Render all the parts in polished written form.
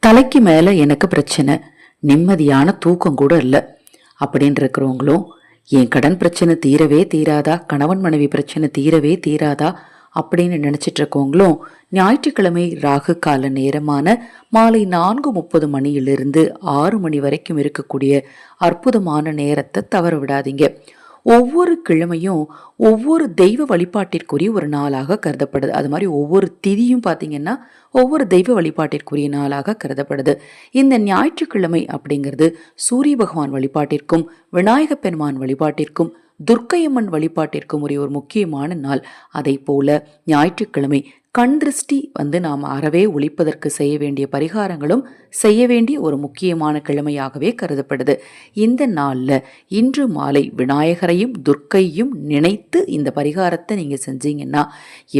தலைக்கு மேல எனக்கு பிரச்சனை, நிம்மதியான தூக்கம் கூட இல்லை அப்படின்னு இருக்கிறவங்களும், என் கடன் பிரச்சனை தீரவே தீராதா, கணவன் மனைவி பிரச்சனை தீரவே தீராதா அப்படின்னு நினைச்சிட்டு இருக்கவங்களும், ஞாயிற்றுக்கிழமை ராகு கால நேரமான மாலை 4:30 மணியிலிருந்து 6 மணி வரைக்கும் இருக்கக்கூடிய அற்புதமான நேரத்தை தவற விடாதீங்க. ஒவ்வொரு கிழமையும் ஒவ்வொரு தெய்வ வழிபாட்டிற்குரிய ஒரு நாளாக கருதப்படுது. அது மாதிரி ஒவ்வொரு திதியும் பார்த்தீங்கன்னா ஒவ்வொரு தெய்வ வழிபாட்டிற்குரிய நாளாக கருதப்படுது. இந்த ஞாயிற்றுக்கிழமை அப்படிங்கிறது சூரிய பகவான் வழிபாட்டிற்கும் விநாயக பெருமான் வழிபாட்டிற்கும் துர்க்கையம்மன் வழிபாட்டிற்கும் உரிய ஒரு முக்கியமான நாள். அதை போல ஞாயிற்றுக்கிழமை கண் திருஷ்டி நாம் அறவே ஒழிப்பதற்கு செய்ய வேண்டிய பரிகாரங்களும் செய்ய வேண்டிய ஒரு முக்கியமான கிழமையாகவே கருதப்படுது. இந்த நாளில் இன்று மாலை விநாயகரையும் துர்க்கையும் நினைத்து இந்த பரிகாரத்தை நீங்கள் செஞ்சீங்கன்னா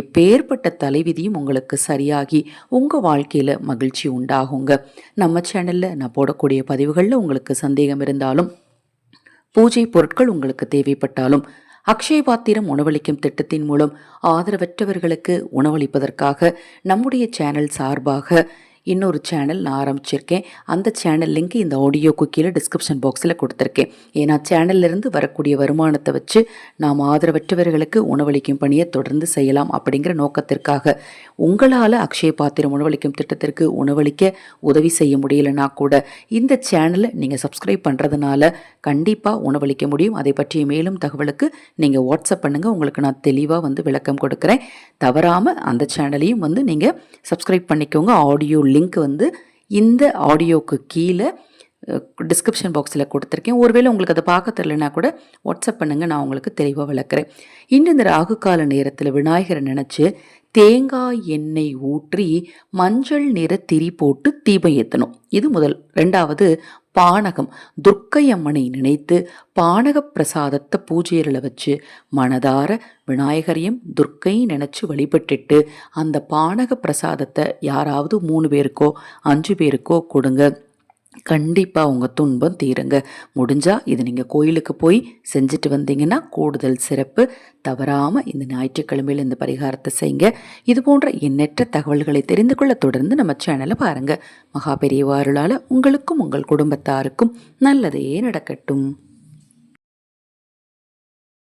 எப்பேற்பட்ட தலைவிதியும் உங்களுக்கு சரியாகி உங்கள் வாழ்க்கையில் மகிழ்ச்சி உண்டாகுங்க. நம்ம சேனலில் நான் போடக்கூடிய பதிவுகளில் உங்களுக்கு சந்தேகம் இருந்தாலும், பூஜை பொருட்கள் உங்களுக்கு தேவைப்பட்டாலும், அக்ஷய பாத்திரம் உணவளிக்கும் திட்டத்தின் மூலம் ஆதரவற்றவர்களுக்கு உணவளிப்பதற்காக நம்முடைய சேனல் சார்பாக இன்னொரு சேனல் நான் ஆரம்பிச்சிருக்கேன். அந்த சேனல் லிங்க் இந்த ஆடியோக்கு கீழே டிஸ்கிரிப்ஷன் பாக்ஸில் கொடுத்துருக்கேன். ஏன்னா சேனல்லேருந்து வரக்கூடிய வருமானத்தை வச்சு நாம் ஆதரவற்றவர்களுக்கு உணவளிக்கும் பணியை தொடர்ந்து செய்யலாம் அப்படிங்கிற நோக்கத்திற்காக. உங்களால் அக்ஷய பாத்திரம் உணவளிக்கும் திட்டத்திற்கு உணவளிக்க உதவி செய்ய முடியலைன்னா கூட இந்த சேனலை நீங்கள் சப்ஸ்கிரைப் பண்ணுறதுனால கண்டிப்பாக உணவளிக்க முடியும். அதை பற்றிய மேலும் தகவலுக்கு நீங்கள் வாட்ஸ்அப் பண்ணுங்கள். உங்களுக்கு நான் தெளிவாக விளக்கம் கொடுக்குறேன். தவறாமல் அந்த சேனலையும் நீங்கள் சப்ஸ்கிரைப் பண்ணிக்கோங்க. ஆடியோ லிங்க் இந்த ஆடியோக்கு கீழே டிஸ்கிரிப்ஷன் பாக்ஸில் கொடுத்துருக்கேன். ஒருவேளை உங்களுக்கு அதை பார்க்க தெரியலனா கூட வாட்ஸ்அப் பண்ணுங்கள், நான் உங்களுக்கு தெளிவாக விளக்குறேன். இன்று இந்த ராகு கால நேரத்தில் விநாயகரை நினச்சி தேங்காய் எண்ணெய் ஊற்றி மஞ்சள் நிற திரி போட்டு தீபம் ஏற்றணும். இது முதல். ரெண்டாவது, பானகம் துர்க்கையம்மனை நினைத்து பானக பிரசாதத்தை பூஜையில் வச்சு மனதார விநாயகரையும் துர்க்கையும் நினச்சி வழிபட்டுட்டு அந்த பானக பிரசாதத்தை யாராவது 3 பேருக்கோ 5 பேருக்கோ கொடுங்க. கண்டிப்பாக உங்கள் துன்பம் தீருங்க. முடிஞ்சால் இது நீங்கள் கோயிலுக்கு போய் செஞ்சுட்டு வந்தீங்கன்னா கூடுதல் சிறப்பு. தவறாமல் இந்த ஞாயிற்றுக்கிழமையில் இந்த பரிகாரத்தை செய்யுங்க. இது போன்ற எண்ணற்ற தகவல்களை தெரிந்து கொள்ள தொடர்ந்து நம்ம சேனலை பாருங்கள். மகா பெரியவா அருளால் உங்களுக்கும் உங்கள் குடும்பத்தாருக்கும் நல்லதே நடக்கட்டும்.